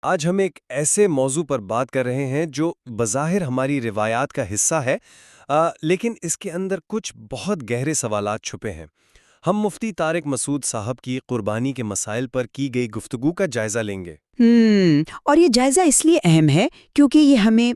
آج ہم ایک ایسے موضوع پر بات کر رہے ہیں جو بظاہر ہماری روایات کا حصہ ہے، لیکن اس کے اندر کچھ بہت گہرے سوالات چھپے ہیں۔ ہم مفتی طارق مسعود صاحب کی قربانی کے مسائل پر کی گئی گفتگو کا جائزہ لیں گے۔ اور یہ جائزہ اس لیے اہم ہے کیونکہ یہ ہمیں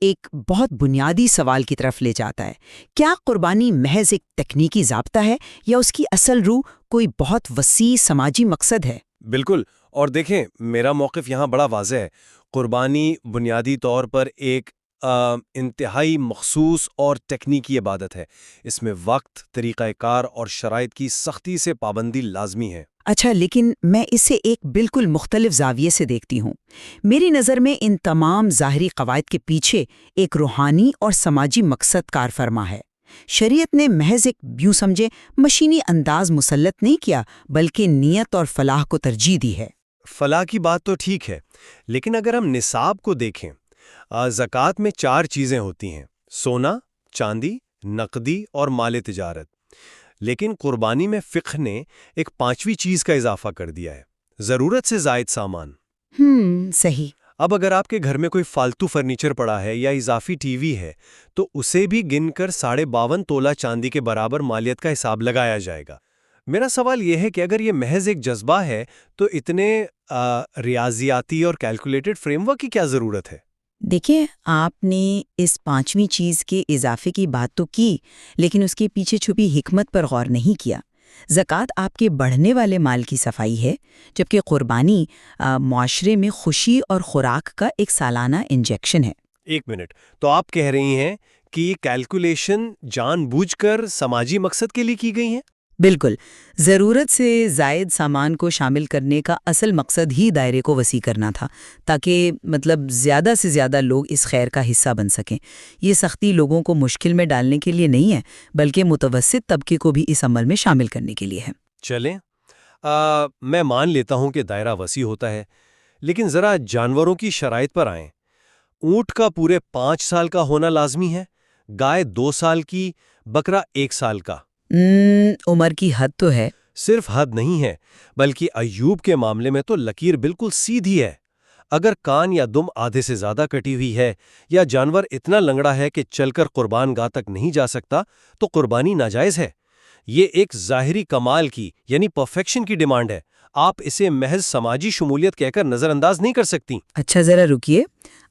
ایک بہت بنیادی سوال کی طرف لے جاتا ہے۔ کیا قربانی محض ایک تکنیکی ضابطہ ہے یا اس کی اصل روح کوئی بہت وسیع سماجی مقصد ہے؟ بالکل، اور دیکھیں میرا موقف یہاں بڑا واضح ہے۔ قربانی بنیادی طور پر ایک انتہائی مخصوص اور تکنیکی عبادت ہے۔ اس میں وقت، طریقہ کار اور شرائط کی سختی سے پابندی لازمی ہے۔ اچھا، لیکن میں اسے ایک بالکل مختلف زاویے سے دیکھتی ہوں۔ میری نظر میں ان تمام ظاہری قواعد کے پیچھے ایک روحانی اور سماجی مقصد کار فرما ہے۔ شریعت نے محض ایک یوں سمجھے مشینی انداز مسلط نہیں کیا، بلکہ نیت اور فلاح کو ترجیح دی ہے۔ فلاح کی بات تو ٹھیک ہے، لیکن اگر ہم نصاب کو دیکھیں، زکوٰۃ میں 4 چیزیں ہوتی ہیں: سونا، چاندی، نقدی اور مال تجارت۔ لیکن قربانی میں فقہ نے ایک 5ویں چیز کا اضافہ کر دیا ہے: ضرورت سے زائد سامان۔ صحیح۔ اب اگر آپ کے گھر میں کوئی فالتو فرنیچر پڑا ہے یا اضافی ٹی وی ہے تو اسے بھی گن کر 52.5 تولہ چاندی کے برابر مالیت کا حساب لگایا جائے گا۔ میرا سوال یہ ہے کہ اگر یہ محض ایک جذبہ ہے تو اتنے ریاضیاتی اور کیلکولیٹڈ فریم ورک کی کیا ضرورت ہے؟ دیکھیں، آپ نے اس 5ویں چیز کے اضافے کی بات تو کی، لیکن اس کے پیچھے چھپی حکمت پر غور نہیں کیا۔ زکوٰۃ آپ کے بڑھنے والے مال کی صفائی ہے، جبکہ قربانی معاشرے میں خوشی اور خوراک کا ایک سالانہ انجیکشن ہے۔ ایک منٹ، تو آپ کہہ رہی ہیں کہ یہ کیلکولیشن جان بوجھ کر سماجی مقصد کے لیے کی گئی ہیں؟ بالکل، ضرورت سے زائد سامان کو شامل کرنے کا اصل مقصد ہی دائرے کو وسیع کرنا تھا، تاکہ زیادہ سے زیادہ لوگ اس خیر کا حصہ بن سکیں۔ یہ سختی لوگوں کو مشکل میں ڈالنے کے لیے نہیں ہے، بلکہ متوسط طبقے کو بھی اس عمل میں شامل کرنے کے لیے ہے۔ چلیں، میں مان لیتا ہوں کہ دائرہ وسیع ہوتا ہے، لیکن ذرا جانوروں کی شرائط پر آئیں۔ اونٹ کا پورے 5 سال کا ہونا لازمی ہے، گائے 2 سال کی، بکرا 1 سال کا۔ عمر کی حد تو ہے۔ صرف حد نہیں ہے، بلکہ ایوب کے معاملے میں تو لکیر بالکل سیدھی ہے۔ اگر کان یا دم آدھے سے زیادہ کٹی ہوئی ہے یا جانور اتنا لنگڑا ہے کہ چل کر قربان گاہ تک نہیں جا سکتا تو قربانی ناجائز ہے۔ یہ ایک ظاہری کمال کی یعنی پرفیکشن کی ڈیمانڈ ہے۔ آپ اسے محض سماجی شمولیت کہہ کر نظر انداز نہیں کر سکتی۔ اچھا، ذرا رکیے،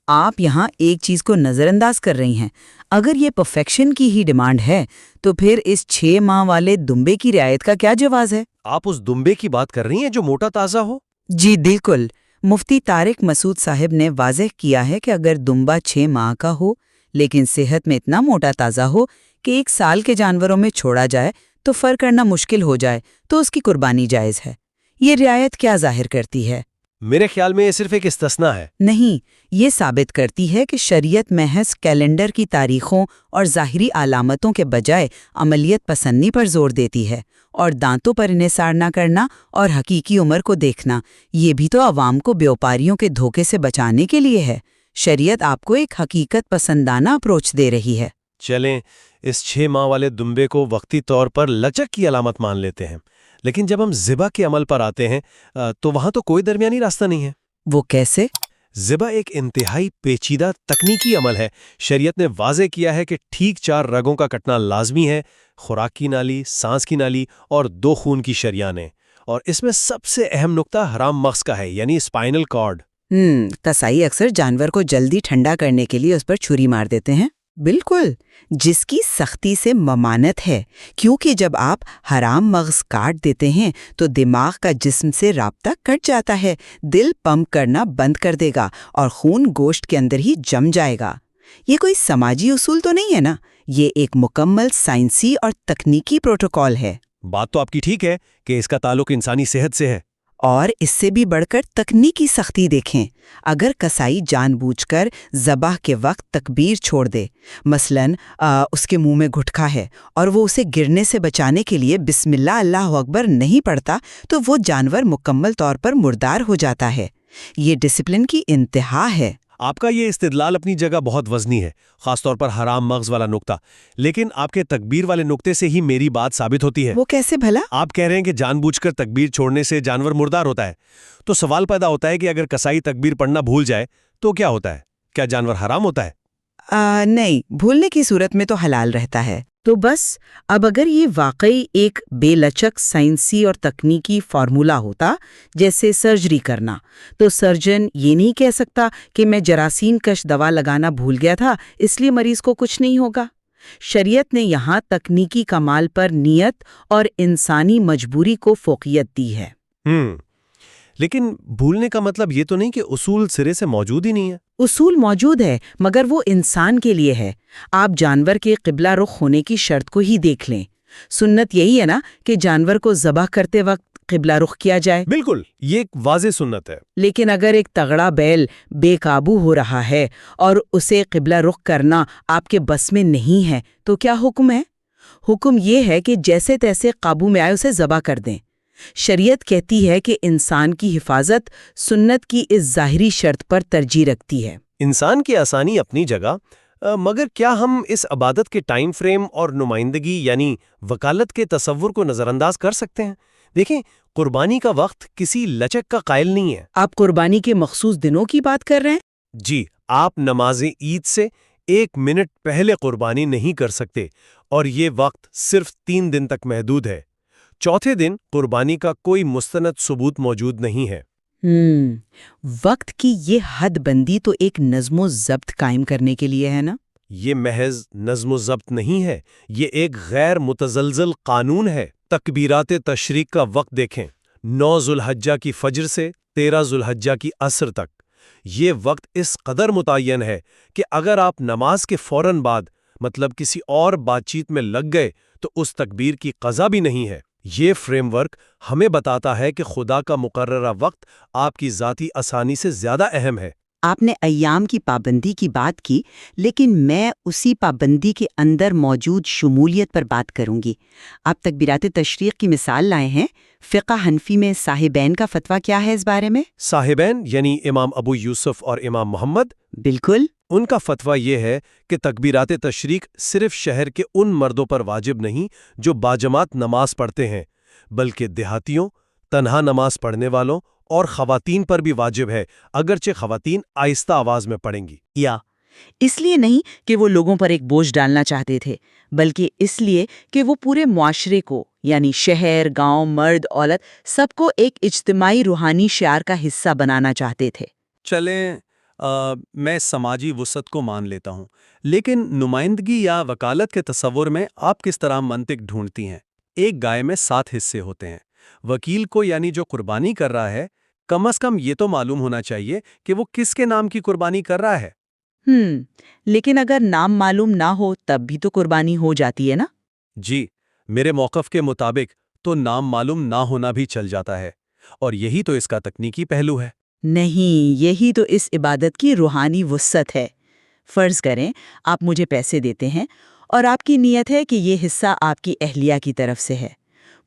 آپ یہاں ایک چیز کو نظر انداز کر رہی ہیں۔ اگر یہ پرفیکشن کی ہی ڈیمانڈ ہے تو پھر اس 6 ماہ والے دمبے کی رعایت کا کیا جواز ہے؟ آپ اس دمبے کی بات کر رہی ہیں جو موٹا تازہ ہو؟ جی بالکل۔ مفتی طارق مسعود صاحب نے واضح کیا ہے کہ اگر دمبا 6 ماہ کا ہو لیکن صحت میں اتنا موٹا تازہ ہو کہ 1 سال کے جانوروں میں چھوڑا جائے تو فرق کرنا مشکل ہو جائے تو اس کی قربانی جائز ہے۔ یہ رعایت کیا ظاہر کرتی ہے؟ میرے خیال میں یہ صرف ایک استثناء ہے۔ نہیں، یہ ثابت کرتی ہے کہ شریعت محض کیلنڈر کی تاریخوں اور ظاہری علامتوں کے بجائے عملیت پسندی پر زور دیتی ہے، اور دانتوں پر انحصار نہ کرنا اور حقیقی عمر کو دیکھنا، یہ بھی تو عوام کو بیوپاریوں کے دھوکے سے بچانے کے لیے ہے۔ شریعت آپ کو ایک حقیقت پسندانہ اپروچ دے رہی ہے۔ چلیں، اس 6 ماہ والے دمبے کو وقتی طور پر لچک کی علامت مان لیتے ہیں، لیکن جب ہم ذبح کے عمل پر آتے ہیں تو وہاں تو کوئی درمیانی راستہ نہیں ہے۔ وہ کیسے؟ ذبح ایک انتہائی پیچیدہ تکنیکی عمل ہے۔ شریعت نے واضح کیا ہے کہ ٹھیک 4 رگوں کا کٹنا لازمی ہے: خوراک کی نالی، سانس کی نالی اور 2 خون کی شریانیں، اور اس میں سب سے اہم نقطہ حرام مغز کا ہے، یعنی اسپائنل کارڈ۔ قصائی اکثر جانور کو جلدی ٹھنڈا کرنے کے لیے اس پر چھری مار دیتے ہیں۔ بالکل، جس کی سختی سے ممانت ہے، کیونکہ جب آپ حرام مغز کاٹ دیتے ہیں تو دماغ کا جسم سے رابطہ کٹ جاتا ہے، دل پمپ کرنا بند کر دے گا اور خون گوشت کے اندر ہی جم جائے گا۔ یہ کوئی سماجی اصول تو نہیں ہے نا، یہ ایک مکمل سائنسی اور تکنیکی پروٹوکول ہے۔ بات تو آپ کی ٹھیک ہے کہ اس کا تعلق انسانی صحت سے ہے، اور اس سے بھی بڑھ کر تکنیکی سختی دیکھیں۔ اگر کسائی جان بوجھ کر ذبح کے وقت تکبیر چھوڑ دے، مثلاً اس کے منہ میں گٹکا ہے اور وہ اسے گرنے سے بچانے کے لیے بسم اللہ اللہ اکبر نہیں پڑھتا، تو وہ جانور مکمل طور پر مردار ہو جاتا ہے۔ یہ ڈسپلن کی انتہا ہے۔ آپ کا یہ استدلال اپنی جگہ بہت وزنی ہے، خاص طور پر حرام مغز والا نقطہ، لیکن آپ کے تکبیر والے نقطے سے ہی میری بات ثابت ہوتی ہے۔ وہ کیسے بھلا؟ آپ کہہ رہے ہیں کہ جان بوجھ کر تکبیر چھوڑنے سے جانور مردار ہوتا ہے، تو سوال پیدا ہوتا ہے کہ اگر قصائی تکبیر پڑھنا بھول جائے تو کیا ہوتا ہے؟ کیا جانور حرام ہوتا ہے؟ نہیں، بھولنے کی صورت میں تو حلال رہتا ہے۔ تو بس اب اگر یہ واقعی ایک بے لچک سائنسی اور تکنیکی فارمولا ہوتا، جیسے سرجری کرنا، تو سرجن یہ نہیں کہہ سکتا کہ میں جراثیم کش دوا لگانا بھول گیا تھا اس لیے مریض کو کچھ نہیں ہوگا۔ شریعت نے یہاں تکنیکی کمال پر نیت اور انسانی مجبوری کو فوقیت دی ہے۔ لیکن بھولنے کا مطلب یہ تو نہیں کہ اصول سرے سے موجود ہی نہیں ہے۔ اصول موجود ہے، مگر وہ انسان کے لیے ہے۔ آپ جانور کے قبلہ رخ ہونے کی شرط کو ہی دیکھ لیں۔ سنت یہی ہے نا کہ جانور کو ذبح کرتے وقت قبلہ رخ کیا جائے۔ بالکل، یہ ایک واضح سنت ہے۔ لیکن اگر ایک تگڑا بیل بے قابو ہو رہا ہے اور اسے قبلہ رخ کرنا آپ کے بس میں نہیں ہے تو کیا حکم ہے؟ حکم یہ ہے کہ جیسے تیسے قابو میں آئے اسے ذبح کر دیں۔ شریعت کہتی ہے کہ انسان کی حفاظت سنت کی اس ظاہری شرط پر ترجیح رکھتی ہے۔ انسان کی آسانی اپنی جگہ، مگر کیا ہم اس عبادت کے ٹائم فریم اور نمائندگی یعنی وکالت کے تصور کو نظر انداز کر سکتے ہیں؟ دیکھیں، قربانی کا وقت کسی لچک کا قائل نہیں ہے۔ آپ قربانی کے مخصوص دنوں کی بات کر رہے ہیں؟ جی، آپ نماز عید سے 1 منٹ پہلے قربانی نہیں کر سکتے، اور یہ وقت صرف 3 دن تک محدود ہے۔ چوتھے دن قربانی کا کوئی مستند ثبوت موجود نہیں ہے۔ وقت کی یہ حد بندی تو ایک نظم و ضبط قائم کرنے کے لیے ہے نا؟ یہ محض نظم و ضبط نہیں ہے، یہ ایک غیر متزلزل قانون ہے۔ تکبیرات تشریق کا وقت دیکھیں، 9 ذوالحجہ کی فجر سے 13 ذوالحجہ کی عصر تک۔ یہ وقت اس قدر متعین ہے کہ اگر آپ نماز کے فوراً بعد مطلب کسی اور بات چیت میں لگ گئے تو اس تکبیر کی قضا بھی نہیں ہے۔ یہ فریم ورک ہمیں بتاتا ہے کہ خدا کا مقررہ وقت آپ کی ذاتی آسانی سے زیادہ اہم ہے۔ آپ نے ایام کی پابندی کی بات کی، لیکن میں اسی پابندی کے اندر موجود شمولیت پر بات کروں گی۔ آپ تکبیرات تشریق کی مثال لائے ہیں، فقہ حنفی میں صاحبین کا فتویٰ کیا ہے اس بارے میں؟ صاحبین یعنی امام ابو یوسف اور امام محمد؟ بالکل۔ ان کا فتویٰ یہ ہے کہ تکبیرات تشریق صرف شہر کے ان مردوں پر واجب نہیں جو باجماعت نماز پڑھتے ہیں، بلکہ دیہاتیوں، تنہا نماز پڑھنے والوں اور خواتین پر بھی واجب ہے، اگرچہ خواتین آہستہ آواز میں پڑھیں گی۔ یا اس لیے نہیں کہ وہ لوگوں پر ایک بوجھ ڈالنا چاہتے تھے، بلکہ اس لیے کہ وہ پورے معاشرے کو، یعنی شہر، گاؤں، مرد، عورت، سب کو ایک اجتماعی روحانی شعار کا حصہ بنانا چاہتے تھے۔ چلیں، میں سماجی وسعت کو مان لیتا ہوں، لیکن نمائندگی یا وکالت کے تصور میں آپ کس طرح منطق ڈھونڈتی ہیں؟ ایک گائے میں 7 حصے ہوتے ہیں۔ وکیل کو یعنی جو قربانی کر رہا ہے، کم از کم یہ تو معلوم ہونا چاہیے کہ وہ کس کے نام کی قربانی کر رہا ہے۔ لیکن اگر نام معلوم نہ ہو تب بھی تو قربانی ہو جاتی ہے نا؟ جی، میرے موقف کے مطابق تو نام معلوم نہ ہونا بھی چل جاتا ہے، اور یہی تو اس کا تکنیکی پہلو ہے۔ نہیں، یہی تو اس عبادت کی روحانی وسعت ہے۔ فرض کریں آپ مجھے پیسے دیتے ہیں اور آپ کی نیت ہے کہ یہ حصہ آپ کی اہلیہ کی طرف سے ہے۔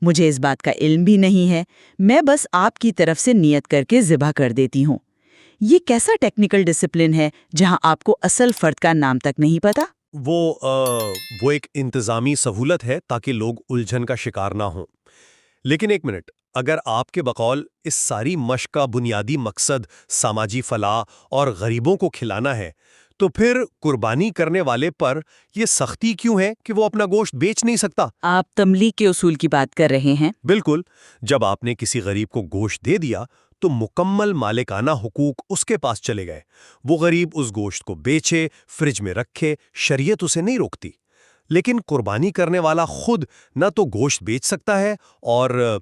مجھے اس بات کا علم بھی نہیں ہے، میں بس آپ کی طرف سے نیت کر کے ذبح کر دیتی ہوں۔ یہ کیسا ٹیکنیکل ڈسپلن ہے جہاں آپ کو اصل فرد کا نام تک نہیں پتا؟ وہ ایک انتظامی سہولت ہے تاکہ لوگ الجھن کا شکار نہ ہوں۔ لیکن ایک منٹ، اگر آپ کے بقول اس ساری مشق کا بنیادی مقصد سماجی فلاح اور غریبوں کو کھلانا ہے، تو پھر قربانی کرنے والے پر یہ سختی کیوں ہے کہ وہ اپنا گوشت بیچ نہیں سکتا؟ آپ تملیغ کے اصول کی بات کر رہے ہیں؟ بالکل، جب آپ نے کسی غریب کو گوشت دے دیا تو مکمل مالکانہ حقوق اس کے پاس چلے گئے۔ وہ غریب اس گوشت کو بیچے، فریج میں رکھے، شریعت اسے نہیں روکتی۔ لیکن قربانی کرنے والا خود نہ تو گوشت بیچ سکتا ہے اور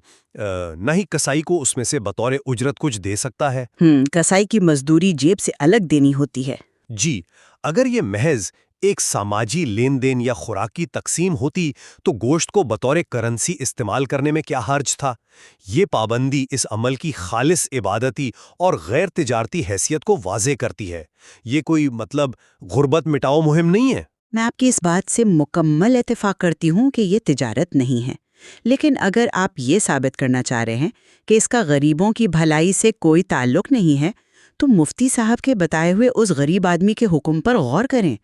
نہ ہی کسائی کو اس میں سے بطور اجرت کچھ دے سکتا ہے۔ کسائی کی مزدوری جیب سے الگ دینی ہوتی ہے۔ جی، اگر یہ محض ایک سماجی لین دین یا خوراک کی تقسیم ہوتی تو گوشت کو بطور کرنسی استعمال کرنے میں کیا حرج تھا؟ یہ پابندی اس عمل کی خالص عبادتی اور غیر تجارتی حیثیت کو واضح کرتی ہے۔ یہ کوئی غربت مٹاؤ مہم نہیں ہے۔ میں آپ کی اس بات سے مکمل اتفاق کرتی ہوں کہ یہ تجارت نہیں ہے، لیکن اگر آپ یہ ثابت کرنا چاہ رہے ہیں کہ اس کا غریبوں کی بھلائی سے کوئی تعلق نہیں ہے تو مفتی صاحب کے بتائے ہوئے اس غریب آدمی کے حکم پر غور کریں،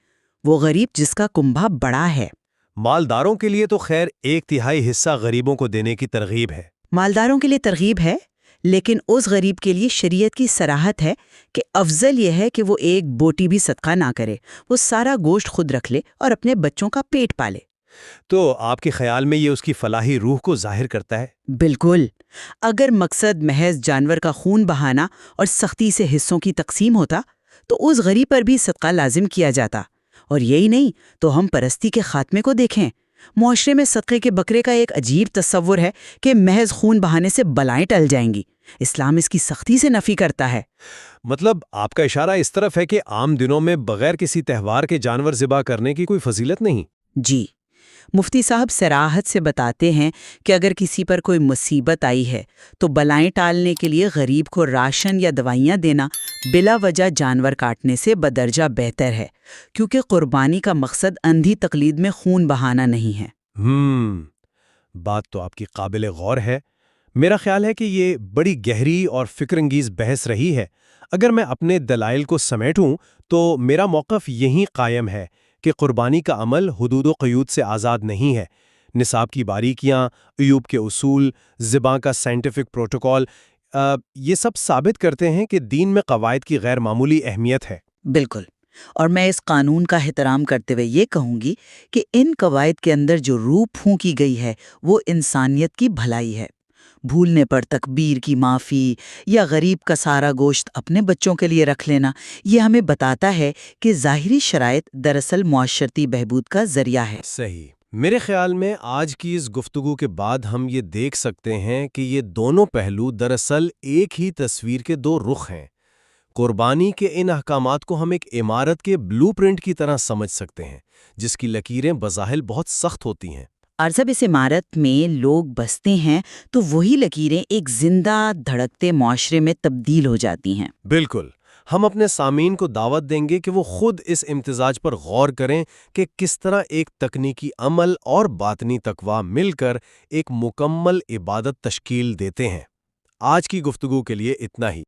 وہ غریب جس کا کنبہ بڑا ہے۔ مالداروں کے لیے تو خیر 1/3 حصہ غریبوں کو دینے کی ترغیب ہے۔ مالداروں کے لیے ترغیب ہے، لیکن اس غریب کے لیے شریعت کی صراحت ہے کہ افضل یہ ہے کہ وہ ایک بوٹی بھی صدقہ نہ کرے، وہ سارا گوشت خود رکھ لے اور اپنے بچوں کا پیٹ پالے۔ تو آپ کے خیال میں یہ اس کی فلاحی روح کو ظاہر کرتا ہے؟ بالکل۔ اگر مقصد محض جانور کا خون بہانا اور سختی سے حصوں کی تقسیم ہوتا تو اس غریب پر بھی صدقہ لازم کیا جاتا، اور یہی نہیں تو ہم پرستی کے خاتمے کو دیکھیں۔ معاشرے میں صدقے کے بکرے کا ایک عجیب تصور ہے کہ محض خون بہانے سے بلائیں ٹل جائیں گی۔ اسلام اس کی سختی سے نفی کرتا ہے۔ مطلب آپ کا اشارہ اس طرف ہے کہ عام دنوں میں بغیر کسی تہوار کے جانور ذبح کرنے کی کوئی فضیلت نہیں؟ جی، مفتی صاحب صراحت سے بتاتے ہیں کہ اگر کسی پر کوئی مصیبت آئی ہے تو بلائیں ٹالنے کے لیے غریب کو راشن یا دوائیاں دینا بلا وجہ جانور کاٹنے سے بدرجہ بہتر ہے، کیونکہ قربانی کا مقصد اندھی تقلید میں خون بہانا نہیں ہے۔ بات تو آپ کی قابل غور ہے۔ میرا خیال ہے کہ یہ بڑی گہری اور فکر انگیز بحث رہی ہے۔ اگر میں اپنے دلائل کو سمیٹوں تو میرا موقف یہیں قائم ہے کہ قربانی کا عمل حدود و قیود سے آزاد نہیں ہے۔ نصاب کی باریکیاں، ایوب کے اصول، ذبح کا سائنٹیفک پروٹوکول، یہ سب ثابت کرتے ہیں کہ دین میں قواعد کی غیر معمولی اہمیت ہے۔ بالکل، اور میں اس قانون کا احترام کرتے ہوئے یہ کہوں گی کہ ان قواعد کے اندر جو روح پھونکی گئی ہے وہ انسانیت کی بھلائی ہے۔ بھولنے پر تکبیر کی معافی یا غریب کا سارا گوشت اپنے بچوں کے لیے رکھ لینا، یہ ہمیں بتاتا ہے کہ ظاہری شرائط دراصل معاشرتی بہبود کا ذریعہ ہے۔ صحیح۔ میرے خیال میں آج کی اس گفتگو کے بعد ہم یہ دیکھ سکتے ہیں کہ یہ دونوں پہلو دراصل ایک ہی تصویر کے دو رخ ہیں۔ قربانی کے ان احکامات کو ہم ایک عمارت کے بلو پرنٹ کی طرح سمجھ سکتے ہیں، جس کی لکیریں بظاہر بہت سخت ہوتی ہیں۔ اور جب اس عمارت میں لوگ بستے ہیں تو وہی لکیریں ایک زندہ دھڑکتے معاشرے میں تبدیل ہو جاتی ہیں۔ بالکل۔ ہم اپنے سامعین کو دعوت دیں گے کہ وہ خود اس امتزاج پر غور کریں کہ کس طرح ایک تکنیکی عمل اور باطنی تقویٰ مل کر ایک مکمل عبادت تشکیل دیتے ہیں۔ آج کی گفتگو کے لیے اتنا ہی۔